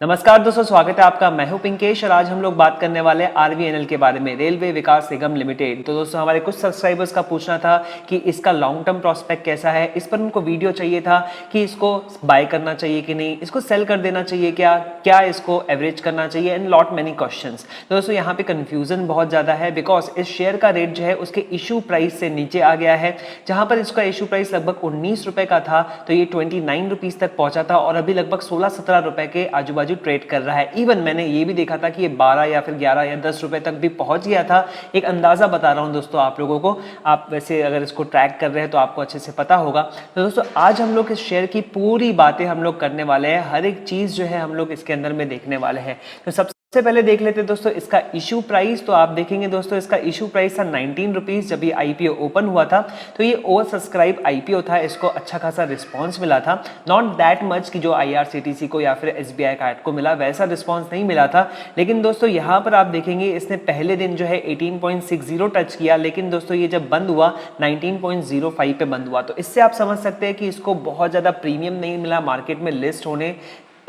नमस्कार दोस्तों, स्वागत है आपका। मैं हूं पिंकेश और आज हम लोग बात करने वाले हैं आरवीएनएल के बारे में, रेलवे विकास निगम लिमिटेड। तो दोस्तों हमारे कुछ सब्सक्राइबर्स का पूछना था कि इसका लॉन्ग टर्म प्रोस्पेक्ट कैसा है। इस पर उनको वीडियो चाहिए था कि इसको बाय करना चाहिए कि नहीं, इसको सेल कर देना चाहिए क्या क्या इसको एवरेज करना चाहिए, एंड लॉट मेनी क्वेश्चंस। तो दोस्तों यहाँ पे कंफ्यूजन बहुत ज्यादा है बिकॉज इस शेयर का रेट जो है उसके इशू प्राइस से नीचे आ गया है। जहां पर इसका इशू प्राइस लगभग 19 रुपए का था तो ये 29 रुपीज तक पहुंचा था और अभी लगभग 16-17 रुपए के आजू बाजू ट्रेड कर रहा है। इवन मैंने ये भी देखा था कि ये 12 या फिर 11 या 10 रुपए तक भी पहुंच गया था। एक अंदाजा बता रहा हूं दोस्तों आप लोगों को, आप वैसे अगर इसको ट्रैक कर रहे हैं तो आपको अच्छे से पता होगा। तो दोस्तों आज हम लोग इस शेयर की पूरी बातें हम लोग करने वाले हैं, हर एक चीज जो है हम लोग इसके अंदर में देखने वाले हैं। तो सबसे पहले देख लेते हैं दोस्तों इसका इशू प्राइस। तो आप देखेंगे दोस्तों इसका इशू प्राइस था 19 रुपीज जब ये आईपीओ ओपन हुआ था। तो ये ओवर सब्सक्राइब आईपीओ था, इसको अच्छा खासा रिस्पांस मिला था। नॉट दैट मच कि जो आईआरसीटीसी को या फिर एसबीआई कार्ड को मिला वैसा रिस्पांस नहीं मिला था। लेकिन दोस्तों यहाँ पर आप देखेंगे इसने पहले दिन जो है 18.60 टच किया, लेकिन दोस्तों ये जब बंद हुआ 19.05 पे बंद हुआ। तो इससे आप समझ सकते हैं कि इसको बहुत ज्यादा प्रीमियम नहीं मिला मार्केट में लिस्ट होने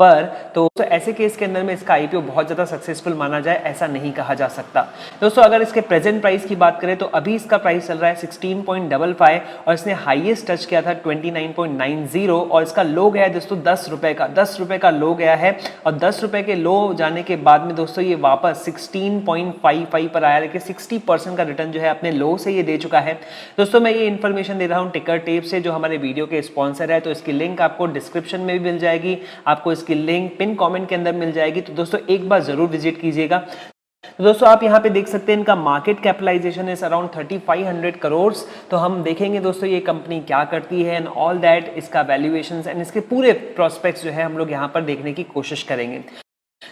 पर। तो ऐसे केस के अंदर में इसका आईपीओ बहुत ज्यादा सक्सेसफुल माना जाए ऐसा नहीं कहा जा सकता। दोस्तों अगर इसके प्रेजेंट प्राइस की बात करें तो अभी इसका प्राइस चल रहा है 16.55 और इसने हाईएस्ट टच किया था 29.90 और इसका लो गया है दोस्तों 10 रुपए का, 10 रुपए का लो गया है। और 10 रुपए के लो जाने के बाद में दोस्तों ये वापस 16.55 पर आया, लेकिन 60% का रिटर्न जो है अपने लो से ये दे चुका है। दोस्तों मैं ये इन्फॉर्मेशन दे रहा हूँ टिकर टेप से, जो हमारे वीडियो के स्पॉन्सर है। तो इसकी लिंक आपको डिस्क्रिप्शन में भी मिल जाएगी, आपको इसकी लिंक पिन कमेंट के अंदर मिल जाएगी। तो दोस्तों एक बार जरूर विजिट कीजिएगा। तो दोस्तों आप यहाँ पे देख सकते हैं इनका market capitalization is around 3500 crore. तो हम देखेंगे दोस्तों ये कंपनी क्या करती है एंड ऑल दैट, इसका वैल्यूएशंस एंड इसके पूरे प्रोस्पेक्ट्स जो है हम लोग यहाँ पर देखने की कोशिश करेंगे।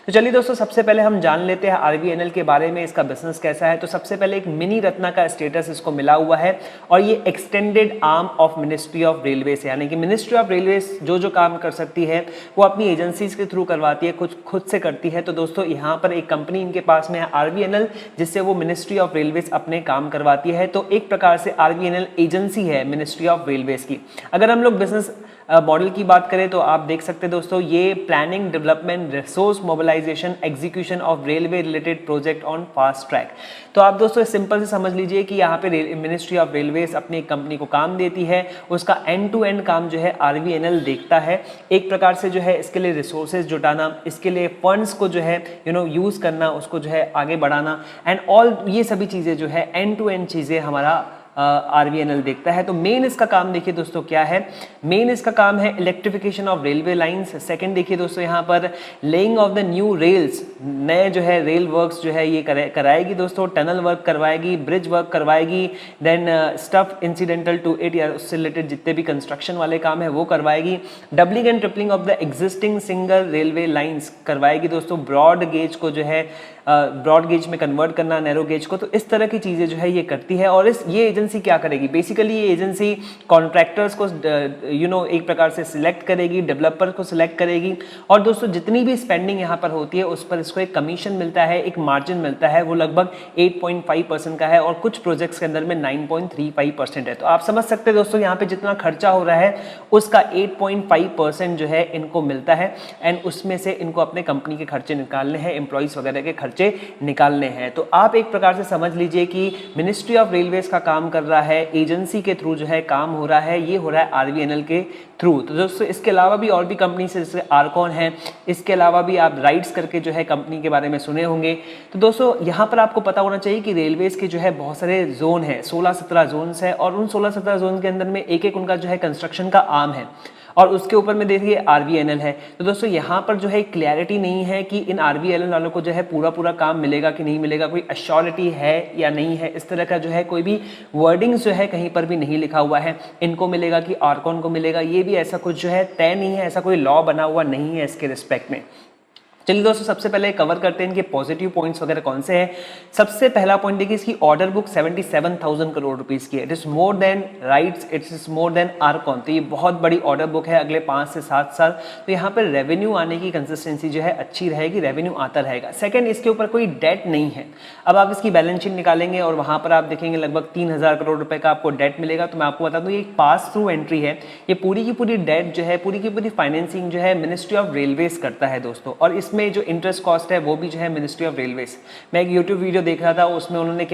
तो चलिए दोस्तों सबसे पहले हम जान लेते हैं आरवीएनएल के बारे में, इसका बिजनेस कैसा है। तो सबसे पहले एक मिनी रत्ना का स्टेटस इसको मिला हुआ है और ये extended arm of ministry of railway से, यानी कि मिनिस्ट्री ऑफ रेलवे जो काम कर सकती है वो अपनी एजेंसीज के थ्रू करवाती है, कुछ खुद से करती है। तो दोस्तों यहाँ पर एक कंपनी इनके पास में है आरवीएनएल, जिससे वो मिनिस्ट्री ऑफ रेलवे अपने काम करवाती है। तो एक प्रकार से आरवीएनएल एजेंसी है मिनिस्ट्री ऑफ रेलवे की। अगर हम लोग बिजनेस मॉडल की बात करें तो आप देख सकते हैं दोस्तों ये planning, development, resource mobilization, execution of railway related project on fast track. तो आप दोस्तों सिंपल से समझ लीजिए कि यहाँ पे मिनिस्ट्री ऑफ रेलवेज अपनी कंपनी को काम देती है, उसका एंड टू एंड काम जो है आरवीएनएल देखता है। एक प्रकार से जो है इसके लिए रिसोर्सेज जुटाना, इसके लिए फंड्स को जो है यूज करना, उसको जो है आगे बढ़ाना एंड ऑल, ये सभी चीजें जो है एंड टू एंड चीजें हमारा आरवीएनएल देखता है। तो मेन इसका काम देखिए दोस्तों क्या है। मेन इसका काम है electrification of railway lines. Second देखिए दोस्तों यहाँ पर laying of the new rails, नए जो है रेल वर्क्स जो है ये कराएगी दोस्तों, टनल वर्क करवाएगी, ब्रिज वर्क करवाएगी, then stuff incidental to it या उससे रिलेटेड जितने भी कंस्ट्रक्शन वाले काम है वो करवाएगी। Doubling and tripling of the existing single railway lines करवाएगी दोस्तों। ब्रॉड गेज को जो है ब्रॉड गेज में कन्वर्ट करना, नैरो गेज को, तो इस तरह की चीजें जो है ये करती है। और ये एजेंसी क्या करेगी, बेसिकली ये एजेंसी कॉन्ट्रैक्टर्स को एक प्रकार से सिलेक्ट करेगी, डेवलपर को सिलेक्ट करेगी और दोस्तों जितनी भी स्पेंडिंग यहाँ पर होती है उस पर इसको एक कमीशन मिलता है, एक मार्जिन मिलता है, वो लगभग 8.5% का है और कुछ प्रोजेक्ट्स के अंदर में 9.35% है। तो आप समझ सकते हैं दोस्तों यहाँ पे जितना खर्चा हो रहा है उसका 8.5% जो है इनको मिलता है एंड उसमें से इनको अपने कंपनी के खर्चे निकालने हैं, एम्प्लॉइज वगैरह के खर्चे निकालने हैं। तो आप एक प्रकार से समझ लीजिए कि मिनिस्ट्री ऑफ रेलवेज का काम कर रहा है, एजेंसी के थ्रू जो है काम हो रहा है, ये हो रहा है आरवीएनएल के थ्रू। तो दोस्तों इसके अलावा भी और भी कंपनी से, जैसे आरकॉन है, इसके अलावा भी आप राइड्स करके जो है कंपनी के बारे में सुने होंगे। तो दोस्तों यहाँ पर आपको पता होना चाहिए कि रेलवेज के जो है बहुत सारे जोन है, 16-17 जोन है और उन 16-17 जोन के अंदर में एक एक उनका जो है कंस्ट्रक्शन का आर्म है और उसके ऊपर में देखिए आरवीएनएल है। तो दोस्तों यहाँ पर जो है क्लैरिटी नहीं है कि इन आरवीएनएल वालों को जो है पूरा काम मिलेगा कि नहीं मिलेगा, कोई अश्योरिटी है या नहीं है, इस तरह का जो है कोई भी वर्डिंग्स जो है कहीं पर भी नहीं लिखा हुआ है। इनको मिलेगा कि आरकॉन को मिलेगा, ये भी ऐसा कुछ जो है तय नहीं है, ऐसा कोई लॉ बना हुआ नहीं है इसके रिस्पेक्ट में। चलिए दोस्तों सबसे पहले कवर करते हैं इनके पॉजिटिव पॉइंट्स वगैरह कौन से हैं। सबसे पहला पॉइंट देखिए इसकी ऑर्डर बुक 77,000 करोड़ रुपीस की है। It is more than rights, it is more than Arcon. तो ये बहुत बड़ी ऑर्डर बुक है अगले 5 से 7 साल। तो यहाँ पर रेवेन्यू आने की कंसिस्टेंसी जो है अच्छी रहेगी, रेवेन्यू आता रहेगा। सेकंड, इसके ऊपर कोई डेट नहीं है। अब आप इसकी बैलेंस शीट निकालेंगे और वहां पर आप देखेंगे लगभग 3,000 करोड़ रुपए का आपको डेट मिलेगा। तो मैं आपको बता दूं ये एक पास थ्रू एंट्री है। ये पूरी की पूरी डेट जो है, पूरी की पूरी फाइनेंसिंग जो है मिनिस्ट्री ऑफ रेलवेज करता है दोस्तों। और इस इसमें जो इंटरेस्ट कॉस्ट है वो भी जो है मिनिस्ट्री ऑफ रेलवेज। मैं एक यूट्यूब वीडियो देख रहा था, उसमें उन्होंने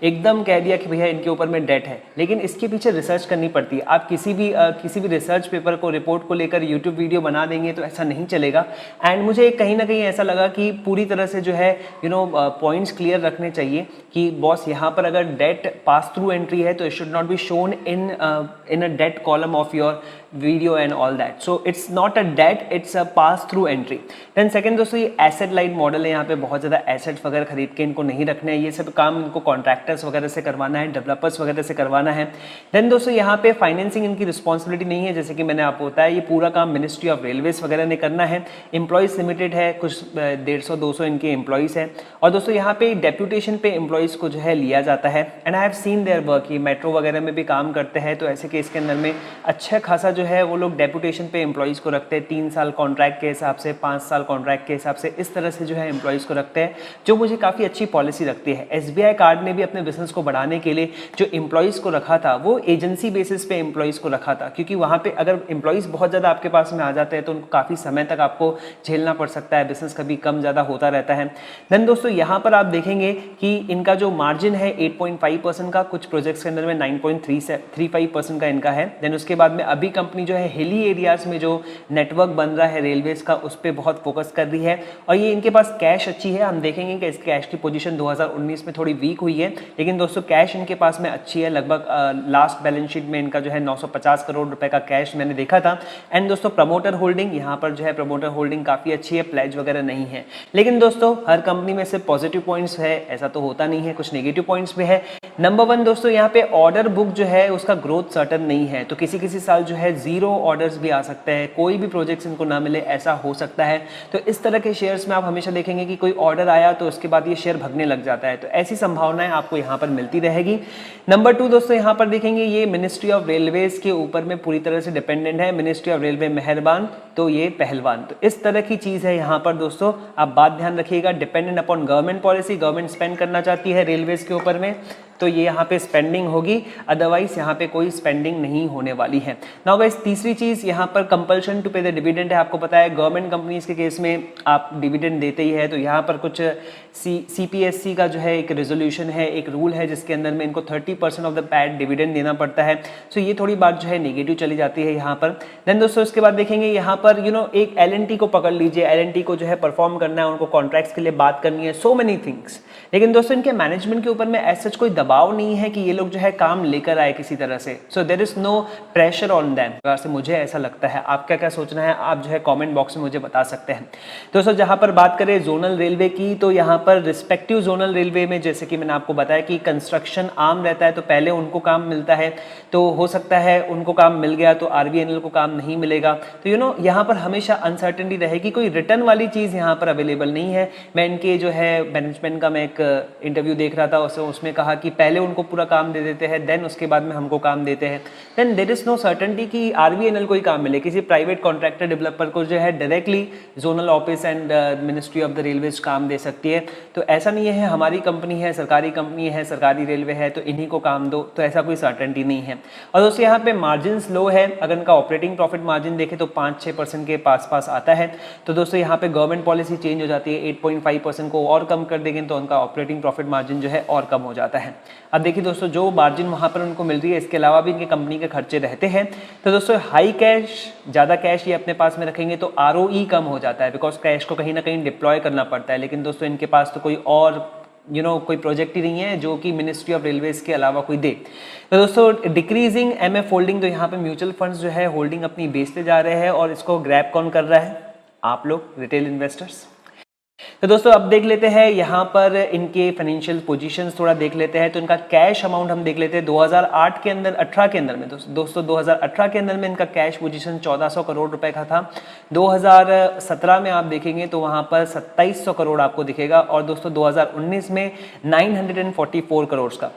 एकदम कह दिया कि भैया इनके ऊपर में डेट है, लेकिन इसके पीछे रिसर्च करनी पड़ती है। आप किसी भी रिसर्च पेपर को, रिपोर्ट को लेकर यूट्यूब वीडियो बना देंगे तो ऐसा नहीं चलेगा। एंड मुझे कहीं ना कहीं ऐसा लगा कि पूरी तरह से जो है पॉइंट्स क्लियर रखने चाहिए कि बॉस यहाँ पर अगर डेट पास थ्रू एंट्री है तो it should not be shown in a debt column of your video and all that. So it's not a debt, it's a pass through entry. Then second दोस्तों, ये asset light model है, यहाँ पे बहुत ज़्यादा assets वगैरह खरीद के इनको नहीं रखने हैं, ये सब काम इनको कॉन्ट्रैक्टर्स वगैरह से करवाना है, डेवलपर्स वगैरह से करवाना है। देन दोस्तों यहाँ पे फाइनेंसिंग इनकी रिस्पॉन्सिबिलिटी नहीं है, जैसे कि मैंने आपको बताया ये पूरा काम मिनिस्ट्री ऑफ रेलवेज वगैरह ने करना है। एम्प्लॉइज लिमिटेड है, कुछ 150-200 इनके एम्प्लॉइज हैं। और दोस्तों यहाँ पे डेप्यूटेशन पे एम्प्लॉइज को जो है लिया जाता है। And I have seen their work, ये मेट्रो वगैरह में भी काम करते हैं, तो ऐसे केस के अंदर में अच्छा खासा जो है वो लोग डेप्यूटेशन पे एम्प्लॉइज को रखते हैं, 3 साल कॉन्ट्रैक्ट के हिसाब से, 5 साल कॉन्ट्रैक्ट के हिसाब से, इस तरह से जो है एम्प्लॉइज को रखते हैं, जो मुझे काफ़ी अच्छी पॉलिसी लगती है। SBI कार्ड ने भी अपने बिजनेस को बढ़ाने के लिए जो एम्प्लॉइज को रखा था वो एजेंसी बेसिस पे एम्प्लॉइज को रखा था, क्योंकि वहाँ पे अगर एम्प्लॉइज बहुत ज़्यादा आपके पास में आ जाते हैं तो उनको काफ़ी समय तक आपको झेलना पड़ सकता है, बिजनेस कभी कम ज़्यादा होता रहता है। देन दोस्तों यहाँ पर आप देखेंगे कि इनका जो मार्जिन है 8.5% का, कुछ प्रोजेक्ट्स के अंदर में 9.35% का इनका है। देन उसके बाद में अभी कंपनी जो है हिली एरियाज में जो नेटवर्क बन रहा है रेलवेज का, उस पर बहुत फोकस कर रही है। और ये इनके पास कैश अच्छी है, हम देखेंगे कि इस कैश की पोजीशन 2019 में थोड़ी वीक हुई है, लेकिन दोस्तों कैश इनके पास में अच्छी है। लगभग लास्ट बैलेंस शीट में इनका जो है 950 करोड़ रुपए का कैश मैंने देखा था। एंड दोस्तों प्रमोटर होल्डिंग, यहाँ पर जो है प्रमोटर होल्डिंग काफ़ी अच्छी है, प्लेज वगैरह नहीं है। लेकिन दोस्तों हर कंपनी में सिर्फ पॉजिटिव पॉइंट्स है ऐसा तो होता नहीं है, कुछ नेगेटिव पॉइंट्स भी है। नंबर 1 दोस्तों, यहाँ पे ऑर्डर बुक जो है उसका ग्रोथ सर्टन नहीं है, तो किसी साल जो है 0 ऑर्डर्स भी आ सकते हैं, कोई भी प्रोजेक्ट्स इनको ना मिले, ऐसा हो सकता है। तो इस तरह के शेयर्स में आप हमेशा देखेंगे कि कोई ऑर्डर आया तो उसके बाद ये शेयर भगने लग जाता है, तो ऐसी संभावनाएं आपको यहाँ पर मिलती रहेगी। नंबर 2 दोस्तों, यहाँ पर देखेंगे ये मिनिस्ट्री ऑफ रेलवेज के ऊपर में पूरी तरह से डिपेंडेंट है। मिनिस्ट्री ऑफ रेलवे मेहरबान तो ये पहलवान, तो इस तरह की चीज है यहाँ पर दोस्तों, आप बात ध्यान रखिएगा। Dependent upon government policy, government spend करना चाहती है रेलवेज के ऊपर में तो ये यहाँ पे स्पेंडिंग होगी, अदरवाइज यहाँ पे कोई स्पेंडिंग नहीं होने वाली है। नाउ गाइस, तीसरी चीज यहाँ पर कंपल्शन टू पे द डिविडेंड है। आपको पता है गवर्नमेंट कंपनीज के केस में आप डिविडेंड देते ही है, तो यहाँ पर कुछ CPSC का जो है एक रेजोल्यूशन है, एक रूल है जिसके अंदर में इनको 30% ऑफ द पैड डिविडेंड देना पड़ता है। सो ये थोड़ी बात जो है नेगेटिव चली जाती है यहाँ पर। देन दोस्तों इसके बाद देखेंगे यहाँ पर एक L&T को पकड़ लीजिए, L&T को जो है परफॉर्म करना है, उनको कॉन्ट्रैक्ट्स के लिए बात करनी है, सो मेनी थिंग्स। लेकिन दोस्तों इनके मैनेजमेंट के ऊपर में ऐसा कोई दबाव नहीं है कि ये लोग जो है काम लेकर आए किसी तरह से। So there is no pressure on them, से मुझे ऐसा लगता है। आपका क्या सोचना है आप जो है कमेंट बॉक्स में मुझे बता सकते हैं। दोस्तों जहां पर बात करें जोनल रेलवे की, तो यहाँ पर रिस्पेक्टिव जोनल रेलवे में जैसे कि मैंने आपको बताया कि कंस्ट्रक्शन आर्म रहता है, तो पहले उनको काम मिलता है, तो हो सकता है उनको काम मिल गया तो RVNL को काम नहीं मिलेगा। तो यहाँ पर हमेशा अनसर्टेनिटी रहेगी, कोई रिटर्न वाली चीज यहाँ पर अवेलेबल नहीं है। मैं इनके जो है मैनेजमेंट का मैं एक इंटरव्यू देख रहा था, उसमें कहा कि पहले उनको पूरा काम दे देते हैं, देन उसके बाद में हमको काम देते हैं। Then there is no certainty कि RVNL को ही काम मिले, किसी प्राइवेट कॉन्ट्रैक्टर डेवलपर को जो है directly zonal office and ministry of the railways काम दे सकती है। तो ऐसा नहीं है हमारी कंपनी है, सरकारी कंपनी है, सरकारी रेलवे है तो इन्हीं को काम दो, तो ऐसा कोई सर्टेनिटी नहीं है। और दोस्तों यहाँ पे मार्जिन लो है, अगर इनका ऑपरेटिंग प्रॉफिट मार्जिन देखें तो 5-6% के पास आता है। तो दोस्तों यहाँ पे गवर्नमेंट पॉलिसी चेंज हो जाती है, 8.5% को और कम कर देंगे तो उनका ऑपरेटिंग प्रॉफिट मार्जिन जो है और कम हो जाता है। अब देखिए दोस्तों जो मार्जिन वहाँ पर उनको मिल रही है, इसके अलावा भी इनके कंपनी के खर्चे रहते हैं। तो दोस्तों हाई कैश, ज़्यादा कैश ये अपने पास में रखेंगे तो ROE कम हो जाता है, बिकॉज कैश को कहीं ना कहीं डिप्लॉय करना पड़ता है। लेकिन दोस्तों इनके पास तो कोई और कोई प्रोजेक्ट ही नहीं है जो कि मिनिस्ट्री ऑफ रेलवेज के अलावा कोई दे। तो दोस्तों डिक्रीजिंग MF होल्डिंग, तो यहाँ पे म्यूचुअल फंड्स जो है होल्डिंग अपनी बेचते जा रहे हैं और इसको ग्रैब कौन कर रहा है? आप लोग, रिटेल इन्वेस्टर्स। तो दोस्तों अब देख लेते हैं यहाँ पर इनके फाइनेंशियल पोजीशंस थोड़ा देख लेते हैं। तो इनका कैश अमाउंट हम देख लेते हैं 2008 के अंदर, 18 के अंदर में दोस्तों 2018 के अंदर में इनका कैश पोजीशन 1400 करोड़ रुपए का था। 2017 में आप देखेंगे तो वहाँ पर 2700 करोड़ आपको दिखेगा और दोस्तों 2019 में 944 करोड़ का।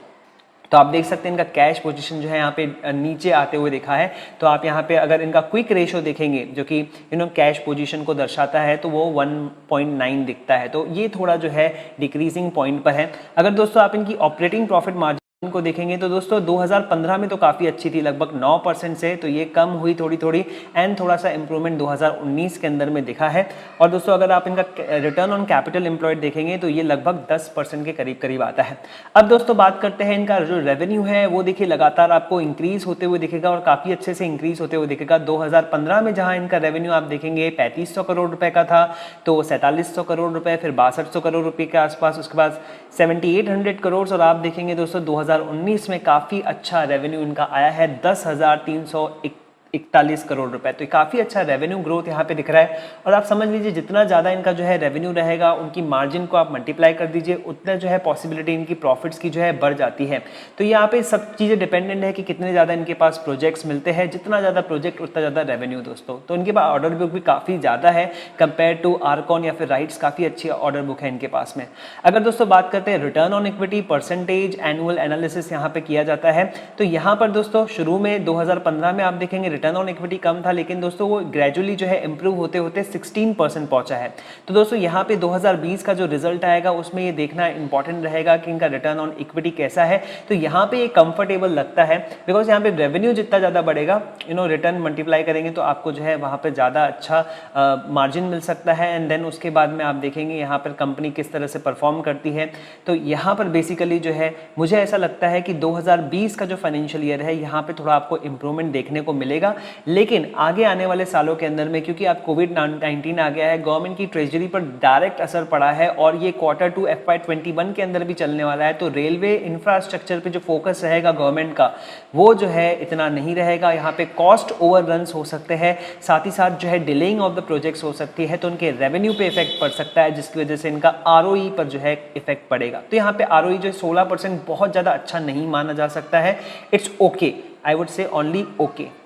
तो आप देख सकते हैं इनका कैश पोजीशन जो है यहाँ पे नीचे आते हुए देखा है। तो आप यहाँ पे अगर इनका क्विक रेशो देखेंगे जो कि कैश पोजीशन को दर्शाता है तो वो 1.9 दिखता है। तो ये थोड़ा जो है डिक्रीजिंग पॉइंट पर है। अगर दोस्तों आप इनकी ऑपरेटिंग प्रॉफिट मार्जिन को देखेंगे तो दोस्तों 2015 में तो काफ़ी अच्छी थी, लगभग 9% से, तो ये कम हुई थोड़ी थोड़ी एंड थोड़ा सा इंप्रूवमेंट 2019 के अंदर में दिखा है। और दोस्तों अगर आप इनका रिटर्न ऑन कैपिटल एम्प्लॉयड देखेंगे तो ये लगभग 10% के करीब करीब आता है। अब दोस्तों बात करते हैं इनका जो रेवेन्यू है वो देखिए लगातार आपको इंक्रीज होते हुए दिखेगा और काफ़ी अच्छे से इंक्रीज होते हुए दिखेगा। 2015 में जहाँ इनका रेवेन्यू आप देखेंगे 3500 करोड़ रुपए का था, तो 4700 करोड़ रुपए, फिर 6200 करोड़ रुपए के आसपास, उसके बाद 7800 करोड़। और आप देखेंगे दोस्तों 2019 में काफ़ी अच्छा रेवेन्यू इनका आया है 10,341 करोड़ रुपए, तो काफ़ी अच्छा रेवेन्यू ग्रोथ यहाँ पे दिख रहा है। और आप समझ लीजिए जितना ज़्यादा इनका जो है रेवेन्यू रहेगा, उनकी मार्जिन को आप मल्टीप्लाई कर दीजिए, उतना जो है पॉसिबिलिटी इनकी प्रॉफिट्स की जो है बढ़ जाती है। तो यहाँ पे सब चीज़ें डिपेंडेंट है कि कितने ज़्यादा इनके पास प्रोजेक्ट्स मिलते हैं, जितना ज़्यादा प्रोजेक्ट उतना ज़्यादा रेवेन्यू दोस्तों। तो इनके पास ऑर्डर बुक भी काफ़ी ज़्यादा है कंपेयर टू आर्कॉन या फिर राइट्स, काफ़ी अच्छी ऑर्डर बुक है इनके पास में। अगर दोस्तों बात करते हैं return on equity percentage annual analysis यहाँ पे किया जाता है, तो यहाँ पर दोस्तों शुरू में 2015 में आप देखेंगे रिटर्न ऑन इक्विटी कम था, लेकिन दोस्तों वो ग्रेजुअली जो है इंप्रूव होते होते 16% पहुंचा है। तो दोस्तों यहाँ पे 2020 का जो रिजल्ट आएगा उसमें ये देखना इंपॉर्टेंट रहेगा कि इनका रिटर्न ऑन इक्विटी कैसा है। तो यहाँ पे ये कंफर्टेबल लगता है, बिकॉज यहाँ पे रेवेन्यू जितना ज़्यादा बढ़ेगा, रिटर्न मल्टीप्लाई करेंगे तो आपको जो है वहाँ पे ज़्यादा अच्छा मार्जिन मिल सकता है। एंड देन उसके बाद में आप देखेंगे यहाँ पर कंपनी किस तरह से परफॉर्म करती है। तो यहाँ पर बेसिकली जो है मुझे ऐसा लगता है कि 2020 का जो फाइनेंशियल ईयर है यहाँ पे थोड़ा आपको इंप्रूवमेंट देखने को मिलेगा। लेकिन आगे आने वाले सालों के अंदर में, क्योंकि अब कोविड-19 आ गया है, गवर्नमेंट की ट्रेजरी पर डायरेक्ट असर पड़ा है और ये Q2 FY21 के अंदर भी चलने वाला है, तो रेलवे इंफ्रास्ट्रक्चर पे जो फोकस रहेगा गवर्नमेंट का वो जो है इतना नहीं रहेगा। यहाँ पे कॉस्ट ओवररन्स हो सकते हैं, साथ ही साथ जो है डिलेइंग ऑफ द प्रोजेक्ट्स हो सकती है, तो उनके रेवेन्यू पे इफेक्ट पड़ सकता है, जिसकी वजह से इनका ROE पर जो है इफेक्ट पड़ेगा। तो यहाँ पे ROE जो 16% बहुत ज़्यादा अच्छा नहीं माना जा सकता है। It's okay, I would say only okay.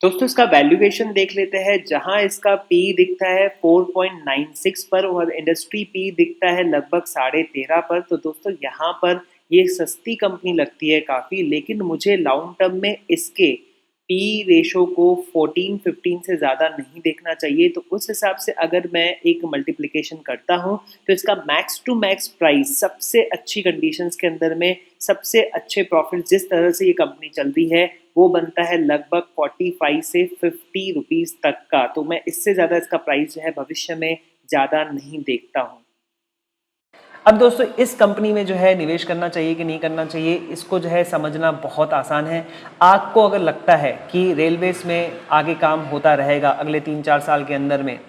दोस्तों इसका वैल्यूएशन देख लेते हैं, जहां इसका पी दिखता है 4.96 पर और इंडस्ट्री पी दिखता है लगभग 13.5 पर। तो दोस्तों यहाँ पर ये सस्ती कंपनी लगती है काफ़ी, लेकिन मुझे लॉन्ग टर्म में इसके पी रेशो को 14-15 से ज़्यादा नहीं देखना चाहिए। तो उस हिसाब से अगर मैं एक मल्टीप्लिकेशन करता हूँ तो इसका मैक्स टू मैक्स प्राइस सबसे अच्छी कंडीशंस के अंदर में सबसे अच्छे प्रॉफिट जिस तरह से ये कंपनी चल रही है वो बनता है लगभग 45 से 50 रुपीज़ तक का। तो मैं इससे ज़्यादा इसका प्राइस जो है भविष्य में ज़्यादा नहीं देखता हूँ। अब दोस्तों इस कंपनी में जो है निवेश करना चाहिए कि नहीं करना चाहिए, इसको जो है समझना बहुत आसान है। आपको अगर लगता है कि रेलवेज में आगे काम होता रहेगा अगले 3-4 साल के अंदर में,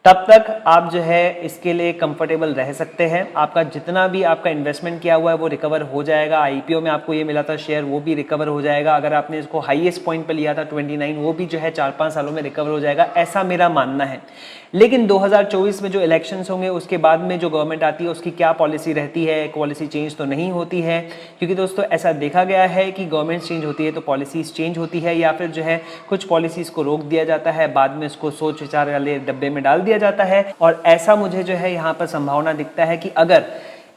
तब तक आप जो है इसके लिए कंफर्टेबल रह सकते हैं। आपका जितना भी आपका इन्वेस्टमेंट किया हुआ है वो रिकवर हो जाएगा। IPO में आपको ये मिला था शेयर, वो भी रिकवर हो जाएगा। अगर आपने इसको हाईएस्ट पॉइंट पे लिया था 29, वो भी जो है 4-5 सालों में रिकवर हो जाएगा, ऐसा मेरा मानना है। लेकिन 2024 में जो इलेक्शंस होंगे उसके बाद में जो गवर्नमेंट आती है उसकी क्या पॉलिसी रहती है, पॉलिसी चेंज तो नहीं होती है, क्योंकि दोस्तों ऐसा देखा गया है कि गवर्नमेंट चेंज होती है तो पॉलिसीज चेंज होती है, या फिर जो है कुछ पॉलिसीज को रोक दिया जाता है, बाद में इसको सोच विचार वाले डब्बे में डाल दिया जाता है। और ऐसा मुझे जो है यहाँ पर संभावना दिखता है कि अगर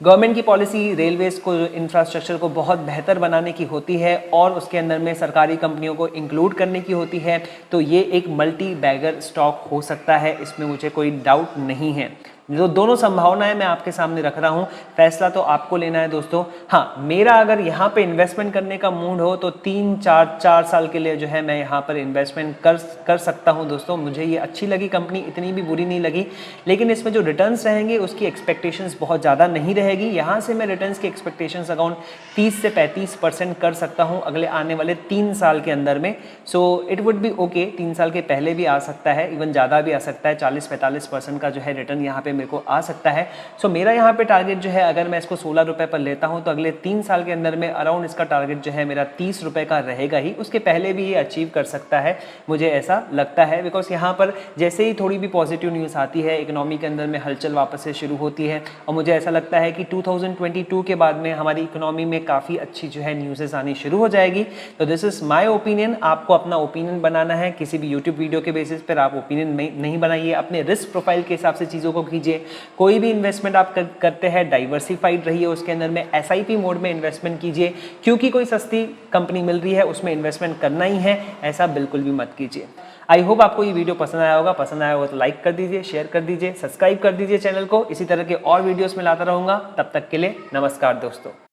गवर्नमेंट की पॉलिसी रेलवेज को, इंफ्रास्ट्रक्चर को बहुत बेहतर बनाने की होती है और उसके अंदर में सरकारी कंपनियों को इंक्लूड करने की होती है, तो ये एक मल्टी बैगर स्टॉक हो सकता है, इसमें मुझे कोई डाउट नहीं है। जो दोनों संभावनाएं मैं आपके सामने रख रहा हूं, फैसला तो आपको लेना है दोस्तों। हाँ, मेरा अगर यहाँ पे इन्वेस्टमेंट करने का मूड हो तो 3-4 साल के लिए जो है मैं यहाँ पर इन्वेस्टमेंट कर सकता हूँ दोस्तों। मुझे ये अच्छी लगी कंपनी, इतनी भी बुरी नहीं लगी, लेकिन इसमें जो रिटर्न्स रहेंगे उसकी एक्सपेक्टेशंस बहुत ज़्यादा नहीं रहेगी। यहाँ से मैं रिटर्न्स की एक्सपेक्टेशंस अकाउंट 30 से 35% कर सकता हूँ अगले आने वाले 3 साल के अंदर में। So it would be okay. 3 साल के पहले भी आ सकता है, इवन ज़्यादा भी आ सकता है, 40-45% का जो है रिटर्न यहाँ पे मेरे को आ सकता है। सो मेरा यहाँ पे टारगेट जो है, अगर मैं इसको 16 रुपए पर लेता हूँ तो अगले 3 साल के अंदर में अराउंड इसका टारगेट जो है मेरा 30 रुपए का रहेगा ही। उसके पहले भी ये अचीव कर सकता है, मुझे ऐसा लगता है, बिकॉज यहाँ पर जैसे ही थोड़ी भी पॉजिटिव न्यूज़ आती है, इकोनॉमी के अंदर में हलचल वापस से शुरू होती है, और मुझे ऐसा लगता है कि 2022 के बाद में हमारी इकोनॉमी में काफ़ी अच्छी जो है न्यूज़ेस आनी शुरू हो जाएगी। तो दिस इज माय ओपिनियन। आपको अपना ओपिनियन बनाना है, किसी भी यूट्यूब वीडियो के बेसिस पर आप ओपिनियन नहीं बनाइए, अपने रिस्क प्रोफाइल के हिसाब से चीज़ों को कीजिए। कोई भी इन्वेस्टमेंट आप करते हैं डाइवर्सिफाइड रहिए, उसके अंदर में SIP मोड में इन्वेस्टमेंट कीजिए, क्योंकि कोई सस्ती कंपनी मिल रही है उसमें इन्वेस्टमेंट करना ही है, ऐसा बिल्कुल भी मत कीजिए। आई होप आपको ये वीडियो पसंद आया होगा। पसंद आया होगा तो लाइक कर दीजिए, शेयर कर दीजिए, सब्सक्राइब कर दीजिए चैनल को। इसी तरह के और वीडियोस में लाता रहूंगा। तब तक के लिए नमस्कार दोस्तों।